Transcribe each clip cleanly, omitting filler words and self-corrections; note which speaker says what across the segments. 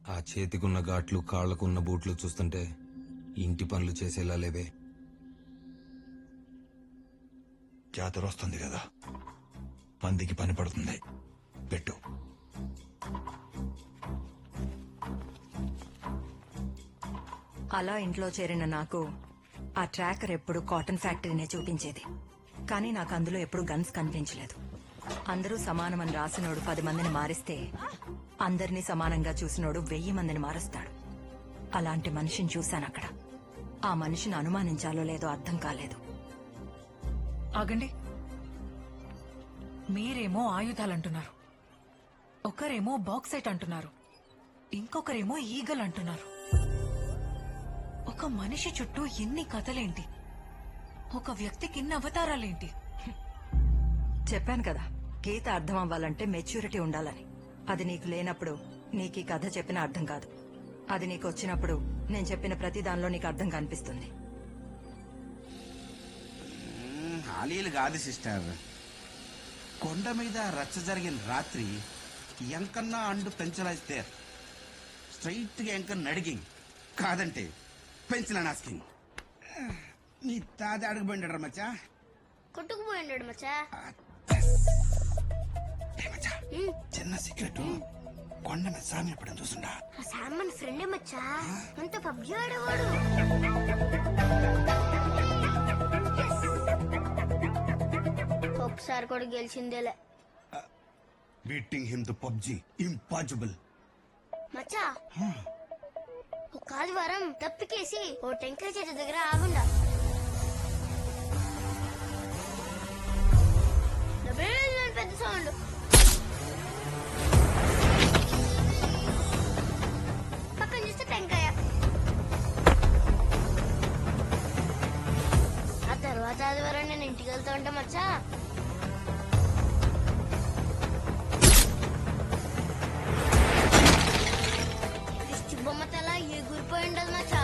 Speaker 1: ఆ చేతికున్న ఘాట్లు కాళ్లకున్న బూట్లు చూస్తుంటే ఇంటి పనులు చేసేలా లేవే.
Speaker 2: జాతర వస్తుంది కదా, మందికి పని పడుతుంది. పెట్టు.
Speaker 3: అలా ఇంట్లో చేరిన నాకు ఆ ట్రాకర్ ఎప్పుడు కాటన్ ఫ్యాక్టరీనే చూపించేది. కానీ నాకు అందులో ఎప్పుడు గన్స్ కనిపించలేదు. అందరూ సమానమని రాసినోడు 10 మందిని మారిస్తే అందరినీ సమానంగా చూసినోడు 1000 మందిని మారుస్తాడు. అలాంటి మనిషిని చూశాను అక్కడ. ఆ మనిషిని అనుమానించాలో లేదో అర్థం కాలేదు.
Speaker 4: ఆగండి. మీరేమో ఆయుధాలంటున్నారు, ఒకరేమో బాక్సైట్ అంటున్నారు, ఇంకొకరేమో ఈగల్ అంటున్నారు. ఒక మనిషి చుట్టూ ఎన్ని కథలేంటి, ఒక వ్యక్తికి ఇన్ని అవతారాలేంటి?
Speaker 3: చెప్పాను కదా, గీత అర్థం అవ్వాలంటే మెచ్యూరిటీ ఉండాలని. అది నీకు లేనప్పుడు నీకు ఈ కథ చెప్పిన అర్థం కాదు. అది నీకు వచ్చినప్పుడు నేను చెప్పిన ప్రతి దానిలో నీకు అర్థం కనిపిస్తుంది.
Speaker 5: ఆలీలు కాదు సిస్టర్. కొండ మీద రచ్చ జరిగిన రాత్రి ఎంకన్నా అండు పెంచలేస్తే స్ట్రైట్ గా ఎంకన్నా అడిగింగ్, కాదంటే పెన్సిల్ ఆస్కింగ్. నీ తాత అడగబోయిండ మచ్చా,
Speaker 6: కొట్టుకుపోయిండాడు మచ్చా.
Speaker 5: చిన్న సీక్రెట్, కొండ మీద సామి ఎప్పుడు చూస్తుండా.
Speaker 6: ఆ సామాన్ ఫ్రెండే మచ్చా, అంత పబ్జి ఆడేవాడు. ఒకసారి కూడా గెలిచిందేలే.
Speaker 5: Beating him to PUBG impossible.
Speaker 6: మచ్చా ఒక ఆదివారం తప్పికేసి ఓ టెంకాయ చెట్టు దగ్గర ఆగుండా. పెద్ద సౌండ్. పక్కన చూస్తే టెంకాయ. ఆ తర్వాత ఆదివారం నేను ఇంటికి వెళ్తా ఉంటా మచ్చా. బొమ్మ తల ఎగురిపోయి ఉండదు మచ్చా.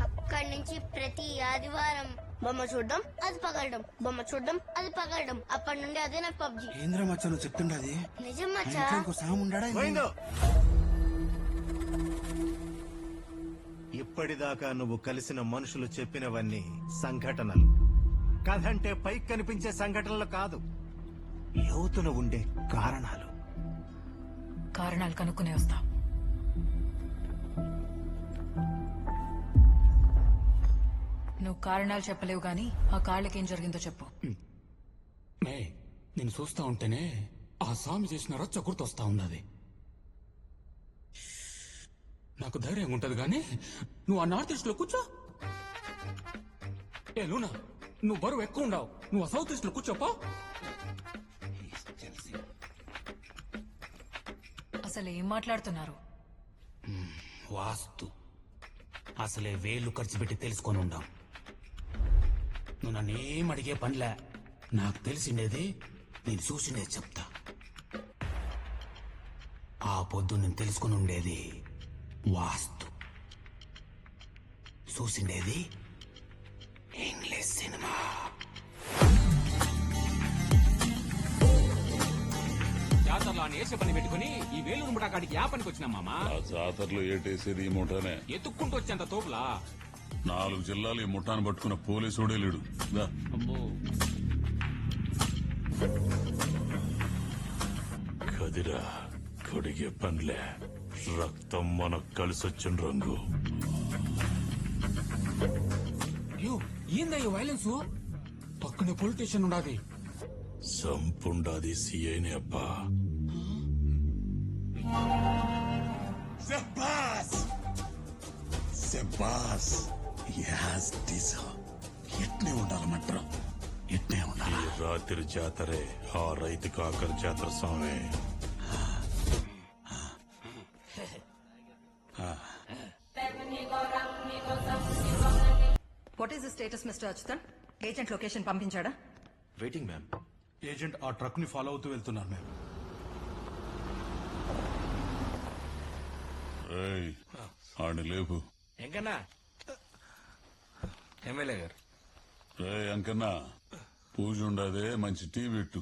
Speaker 6: అక్కడి నుంచి ప్రతి ఆదివారం బొమ్మ చూడడం, అది పగలడం, బొమ్మ చూడడం, అది పగలడం. అప్పటి నుండి అదే నాకు పబ్జి.
Speaker 5: ఏంద్ర మచ్చా నువ్వు చెప్తుండది
Speaker 6: నిజం మచ్చా.
Speaker 5: ఇంకో సాము ఉండా.
Speaker 7: ఇప్పటిదాకా నువ్వు కలిసిన మనుషులు చెప్పినవన్నీ సంఘటనలు. కథ అంటే పైకి కనిపించే సంఘటనలు కాదు, లోతున ఉండే కారణాలు.
Speaker 4: కారణాలు కనుక్కునే వస్తా. నువ్వు కారణాలు చెప్పలేవు గాని ఆ కాళ్ళకేం జరిగిందో చెప్పు.
Speaker 8: మే నేను చూస్తా ఉంటేనే ఆ స్వామి చేసిన రచ్చ గుర్తొస్తా ఉన్నది. నాకు ధైర్యం ఉంటది గాని నువ్వు ఆ నార్త్ ఈస్ట్ లో కూర్చో. ఏ లూనా, నువ్వు బరువు ఎక్కువ ఉండవు, నువ్వు ఆ సౌత్ ఈస్ట్ లో కూర్చోపో.
Speaker 4: అసలు ఏం మాట్లాడుతున్నారు?
Speaker 8: వాస్తు అసలే వేలు ఖర్చు పెట్టి తెలుసుకొని ఉండావు. నువ్వు నన్నేం అడిగే పనిలే, నాకు తెలిసిండేది నేను చూసిండేది చెప్తా. ఆ పొద్దు నేను తెలుసుకుని ఉండేది వాస్తు, చూసిండేది ఇంగ్లీష్ సినిమా. జాతరలో వేసే పని పెట్టుకుని ఈ వేలూరు ముఠా కాడికి యా పనికి వచ్చినా మామా?
Speaker 9: ఆ జాతరలో ఏటేసేది ఈ ముఠానే.
Speaker 8: ఎత్తుక్కుంటూ వచ్చేంత తోపులా
Speaker 9: 4 జిల్లాలు ఈ ముఠాను పట్టుకున్న పోలీసుడే లేడు. దా. కదిరా కడిగే పనిలే, రక్తం మనకు కలిసొచ్చిన రంగు.
Speaker 8: ఏందయ్య వైలెన్స్? పక్కనే పోలీస్ స్టేషన్ ఉండాది.
Speaker 9: సంపుండాది సిఐని అబ్బా.
Speaker 5: శబాస్ శబాస్. యాస్ దిస్ ఎట్నే ఉండాలి మంత్రం, ఎట్నే ఉండాలి.
Speaker 9: ఈ రాత్రి జాతరే ఆ రైతు కాకర జాతర స్వామి.
Speaker 3: What is the status mister Achyutan? Agent location పంపించాడా?
Speaker 2: Waiting ma'am.
Speaker 10: ఏజెంట్ ఆ ట్రక్ ని ఫాలో అవుతూ వెళ్తున్నారు మ్యామ్.
Speaker 9: ఆడిని లేపు.
Speaker 2: ఎంకన్నా ఎమ్మెల్యే గారు
Speaker 9: రే అంకన్నా పూజ ఉండదే మంచి టీ పెట్టు.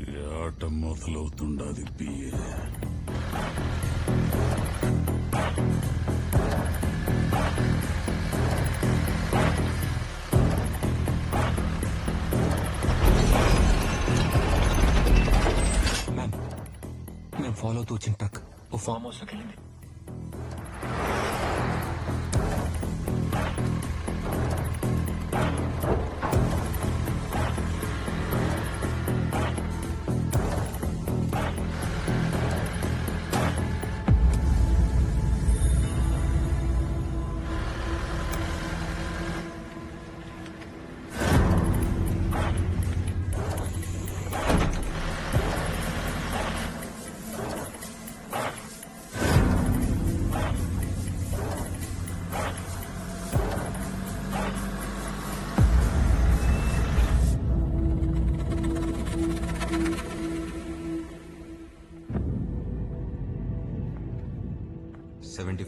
Speaker 9: ఈ ఆట మొదలవుతుండది పిఏ.
Speaker 1: మ్యామ్ మేము ఫాలో అవుతూ వచ్చిన ట్రక్ ఓ ఫామ్ హౌస్ లోకి వెళ్ళింది.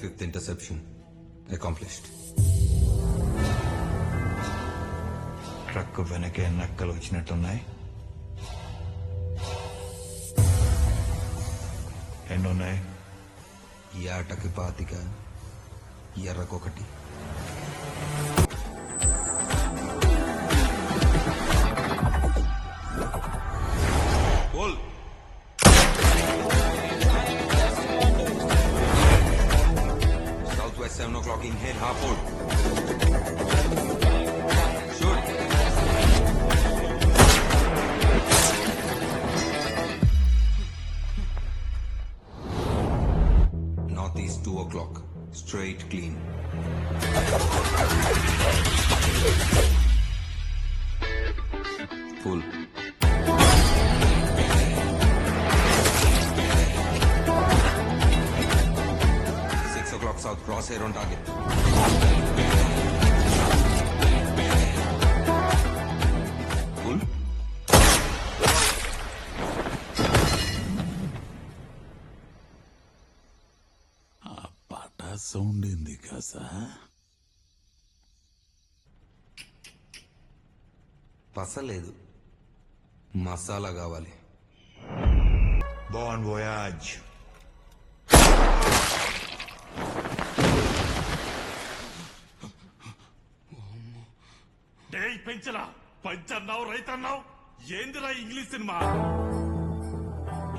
Speaker 1: th interception accomplished.
Speaker 2: ట్రక్ వెనకే నక్కలు వచ్చినట్టున్నాయి. ఎన్నున్నాయి?
Speaker 1: ఈ ఆటకి 25, ఎర్రకొకటి. Southwest 7 o'clock in head, half hold. Shoot. Northeast 2 o'clock, straight clean. Full. South crosshair on target. Full.
Speaker 9: ఆ పాట సౌండ్ ఏంది కాసా?
Speaker 1: పసలేదు, మసాలా కావాలి.
Speaker 2: బోన్ వోయాజ్.
Speaker 10: పెంచలా పంచన్నావు రైతన్నావు ఏందిరా ఇంగ్లీష్ సినిమా?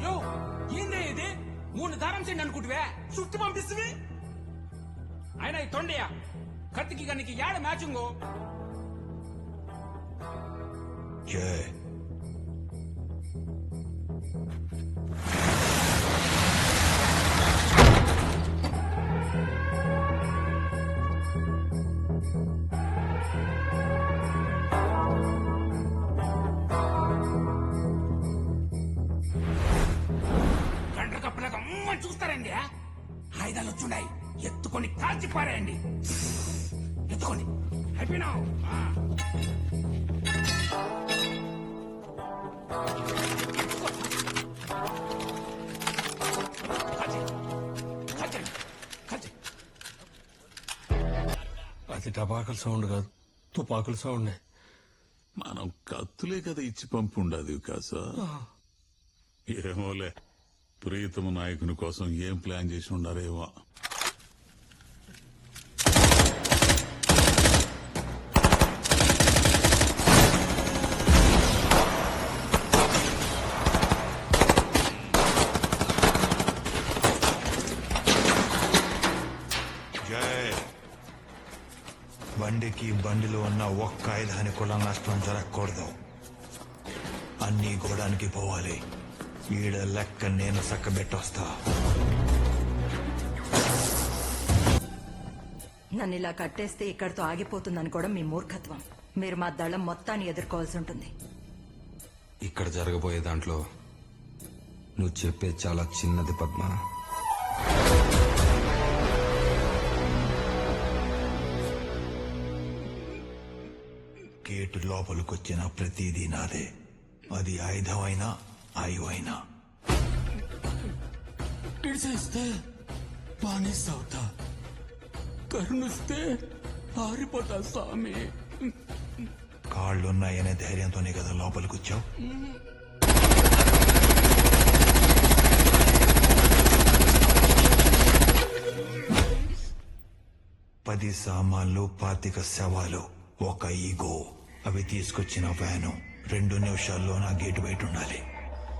Speaker 8: యో ఏందే ఇది? 3 దారం చెండి అనుకుంటువే చుట్టూ పంపిస్తుంది. ఆయన ఈ తొండయా కత్తికి గనికి ఏడ మ్యాచింగో?
Speaker 2: జై
Speaker 8: చూస్తారండి. ఆయుధాలు వచ్చున్నాయి, ఎత్తుకొని కాల్చి పారేయండి. ఎత్తుకోండి. హ్యాపీనా?
Speaker 10: అది టపాకుల సౌండ్ కాదు, తుపాకుల సౌండ్.
Speaker 9: మనం కత్తులే కదా ఇచ్చి పంపుండదు కాసా. ఏమోలే, ప్రీతమ నాయకుని కోసం ఏం ప్లాన్ చేసి ఉండారేమో.
Speaker 2: జై బండికి బండిలో ఉన్న ఒక్క ఆయుధానికి కూడా నష్టం జరగకూడదు. అన్ని గోడానికి పోవాలి. ఈడ లెక్క నేను చక్కబెట్టొస్తా.
Speaker 3: నన్ను ఇలా కట్టేస్తే ఇక్కడితో ఆగిపోతుందనుకోవడం మీ మూర్ఖత్వం. మీరు మా దళం మొత్తాన్ని ఎదుర్కోవాల్సి ఉంటుంది.
Speaker 1: ఇక్కడ జరగబోయే దాంట్లో నువ్వు చెప్పేది చాలా చిన్నది పద్మ.
Speaker 2: గేటు లోపలికొచ్చిన ప్రతిదీ నాదే. అది ఆయుధమైనా ఆయువైనా.
Speaker 8: ఇడిసేస్తే
Speaker 1: బానిసవుతా కరుణిస్తే పారిపోతా స్వామి.
Speaker 2: కాళ్ళున్నాయనే ధైర్యంతోనే కదా లోపలికి వచ్చావు. పది సామాన్లు 25 శవాలు ఒక ఈగో అవి తీసుకొచ్చిన వ్యాను 2 నిమిషాల్లో నా గేటు బయట ఉండాలి.